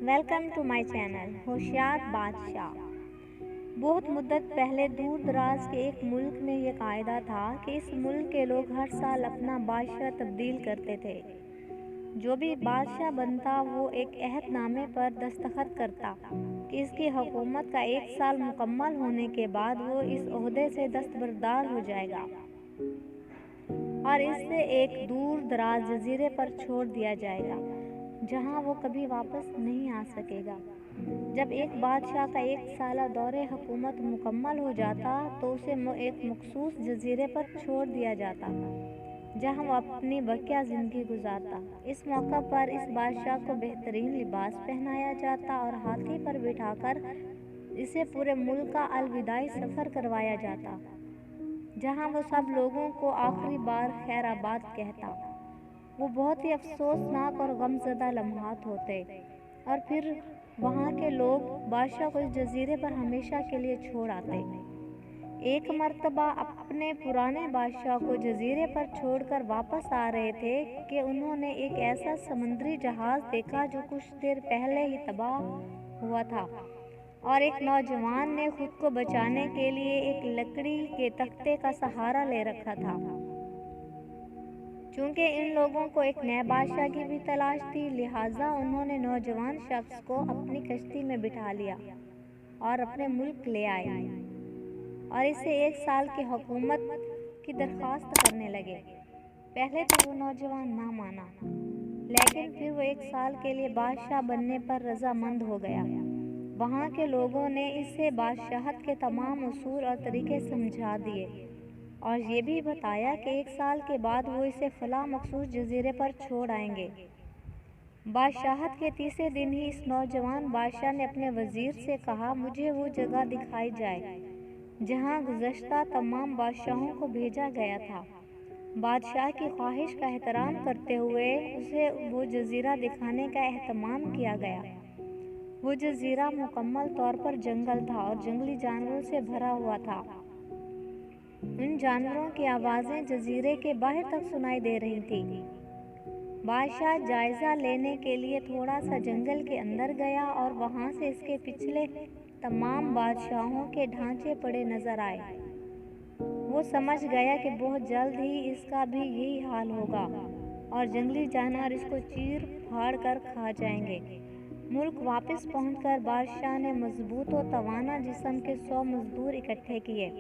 Welcome to my channel होशियार बादशाह। बहुत मुद्दत पहले दूर दराज के एक मुल्क में यह कायदा था कि इस मुल्क के लोग हर साल अपना बादशाह तब्दील करते थे। जो भी बादशाह बनता वो एक अहदनामे पर दस्तखत करता कि इसकी हुकूमत का 1 साल मुकम्मल होने के बाद वो इस ओहदे से दस्तबरदार हो जाएगा और इसे एक दूर दराज जजीरे पर छोड़ दिया जाएगा जहां वो कभी वापस नहीं आ सकेगा। जब एक बादशाह का 1 साला दौरे हुकूमत मुकम्मल हो जाता तो उसे एक मखसूस जजीरे पर छोड़ दिया जाता जहां वो अपनी बकिया ज़िंदगी गुजारता। इस मौका पर इस बादशाह को बेहतरीन लिबास पहनाया जाता और हाथी पर बिठाकर इसे पूरे मुल्क का अलविदाई सफ़र करवाया जाता जहां वो सब लोगों को आखिरी बार खैराबाद कहता। वो बहुत ही अफसोसनाक और गमज़दा लम्हात होते और फिर वहाँ के लोग बादशाह को इस जजीरे पर हमेशा के लिए छोड़ आते। एक मर्तबा अपने पुराने बादशाह को जजीरे पर छोड़कर वापस आ रहे थे कि उन्होंने एक ऐसा समुद्री जहाज़ देखा जो कुछ देर पहले ही तबाह हुआ था और एक नौजवान ने खुद को बचाने के लिए एक लकड़ी के तख्ते का सहारा ले रखा था। चूँकि इन लोगों को एक नए बादशाह की भी तलाश थी, लिहाजा उन्होंने नौजवान शख्स को अपनी कश्ती में बिठा लिया और अपने मुल्क ले आए और इसे 1 साल की हुकूमत की दरख्वास्त करने लगे। पहले तो वो नौजवान ना माना, लेकिन फिर वो 1 साल के लिए बादशाह बनने पर रजामंद हो गया। वहाँ के लोगों ने इसे बादशाहत के तमाम उसूल और तरीके समझा दिए और ये भी बताया कि 1 साल के बाद वो इसे फला मखसूस जजीरे पर छोड़ आएंगे। बादशाहत के तीसरे दिन ही इस नौजवान बादशाह ने अपने वजीर से कहा, मुझे वो जगह दिखाई जाए जहाँ गुज़श्ता तमाम बादशाहों को भेजा गया था। बादशाह की ख्वाहिश का एहतराम करते हुए उसे वो जजीरा दिखाने का एहतमाम किया गया। वो जजीरा मुकम्मल तौर पर जंगल था और जंगली जानवरों से भरा हुआ था। उन जानवरों की आवाज़ें जजीरे के बाहर तक सुनाई दे रही थी। बादशाह जायज़ा लेने के लिए थोड़ा सा जंगल के अंदर गया और वहाँ से इसके पिछले तमाम बादशाहों के ढांचे पड़े नजर आए। वो समझ गया कि बहुत जल्द ही इसका भी यही हाल होगा और जंगली जानवर इसको चीर फाड़ कर खा जाएंगे। मुल्क वापस पहुंचकर बादशाह ने मजबूत और तवाना जिस्म के 100 मजदूर इकट्ठे किए।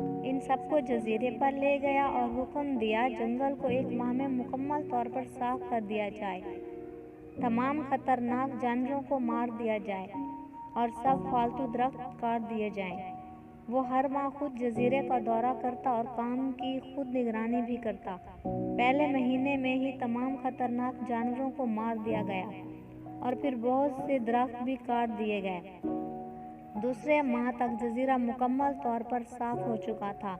इन सबको जजीरे पर ले गया और हुक्म दिया जंगल को 1 माह में मुकम्मल तौर पर साफ कर दिया जाए, तमाम खतरनाक जानवरों को मार दिया जाए और सब फालतू दरख्त काट दिए जाएं। वो हर माह खुद जजीरे का दौरा करता और काम की खुद निगरानी भी करता। पहले महीने में ही तमाम खतरनाक जानवरों को मार दिया गया और फिर बहुत से दरख्त भी काट दिए गए। दूसरे माह तक जजीरा मुकम्मल तौर पर साफ हो चुका था।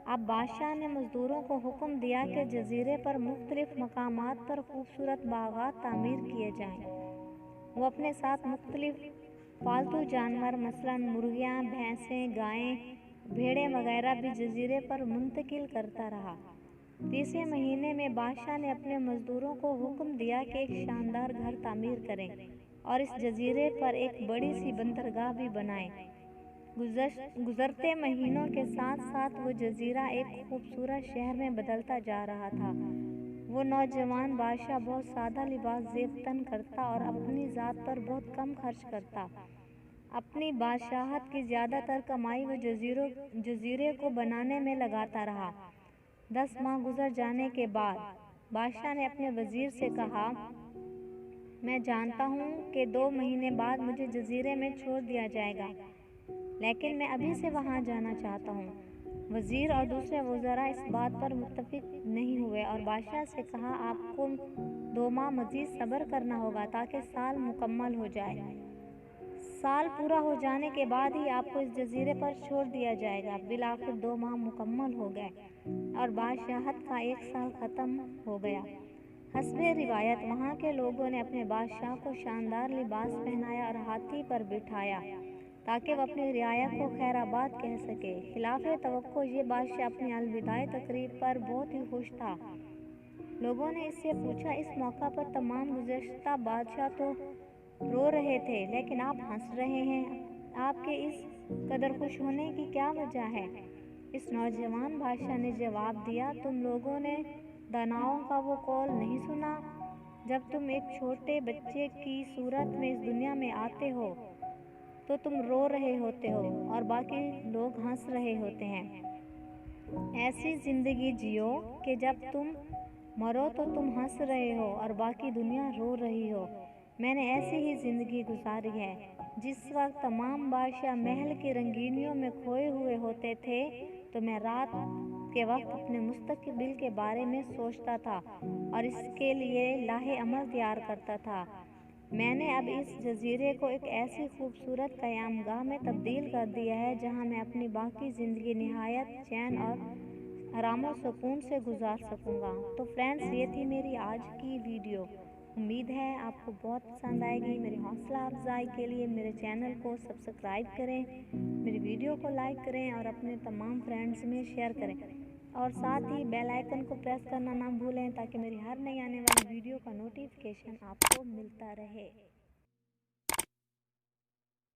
अब बादशाह ने मजदूरों को हुक्म दिया कि जजीरे पर मुख्तलिफ मकामात पर खूबसूरत बागात तामीर किए जाएं। वो अपने साथ मुख्तलिफ पालतू जानवर मसलन मुर्गियाँ, भैंसें, गायें, भेड़ें वगैरह भी जजीरे पर मुंतकिल करता रहा। तीसरे महीने में बादशाह ने अपने मजदूरों को हुक्म दिया कि एक शानदार घर तामीर करें और इस जजीरे पर एक बड़ी सी बंदरगाह भी बनाएं। गुजरते महीनों के साथ साथ वो जजीरा एक खूबसूरत शहर में बदलता जा रहा था। वो नौजवान बादशाह बहुत सादा लिबास ज़ेब-तन करता और अपनी ज़ात पर बहुत कम खर्च करता। अपनी बादशाहत की ज़्यादातर कमाई वो जजीरे को बनाने में लगाता रहा। 10 माह गुजर जाने के बाद बादशाह ने अपने वजीर से कहा, मैं जानता हूँ कि 2 महीने बाद मुझे जजीरे में छोड़ दिया जाएगा, लेकिन मैं अभी से वहाँ जाना चाहता हूँ। वजीर और दूसरे वज़रा इस बात पर मुत्तफिक नहीं हुए और बादशाह से कहा, आपको 2 माह मज़ीद सब्र करना होगा ताकि साल मुकम्मल हो जाए। साल पूरा हो जाने के बाद ही आपको इस जजीरे पर छोड़ दिया जाएगा। बिलाखिर 2 माह मुकम्मल हो गए और बादशाहत का 1 साल ख़त्म हो गया। हस्बे रिवायत वहाँ के लोगों ने अपने बादशाह को शानदार लिबास पहनाया और हाथी पर बिठाया ताकि वह अपनी रियाया को खैराबाद कह सके। खिलाफ़े तवक्को ये बादशाह अपनी अलविदाई तकरीब पर बहुत ही खुश था। लोगों ने इससे पूछा, इस मौका पर तमाम गुज़श्ता बादशाह तो रो रहे थे, लेकिन आप हंस रहे हैं। आपके इस कदर खुश होने की क्या वजह है? इस नौजवान बादशाह ने जवाब दिया, तुम लोगों ने दानवों का वो कौल नहीं सुना? जब तुम एक छोटे बच्चे की सूरत में इस दुनिया में आते हो तो तुम रो रहे होते हो और बाकी लोग हंस रहे होते हैं। ऐसी जिंदगी जियो कि जब तुम मरो तो तुम हंस रहे हो और बाकी दुनिया रो रही हो। मैंने ऐसी ही जिंदगी गुजारी है। जिस वक्त तमाम बादशाह महल की रंगीनियों में खोए हुए होते थे तो मैं रात के वक्त अपने मुस्तकबिल के बारे में सोचता था और इसके लिए लाहे अमल तैयार करता था। मैंने अब इस जजीरे को एक ऐसी खूबसूरत क़यामगाह में तब्दील कर दिया है जहां मैं अपनी बाकी ज़िंदगी निहायत चैन और आराम और सुकून से गुजार सकूंगा। तो फ्रेंड्स, ये थी मेरी आज की वीडियो। उम्मीद है आपको बहुत पसंद आएगी। मेरी हौसला अफजाई के लिए मेरे चैनल को सब्सक्राइब करें, मेरी वीडियो को लाइक करें और अपने तमाम फ्रेंड्स में शेयर करें और साथ ही बेल आइकन को प्रेस करना ना भूलें ताकि मेरी हर नई आने वाली वीडियो का नोटिफिकेशन आपको मिलता रहे।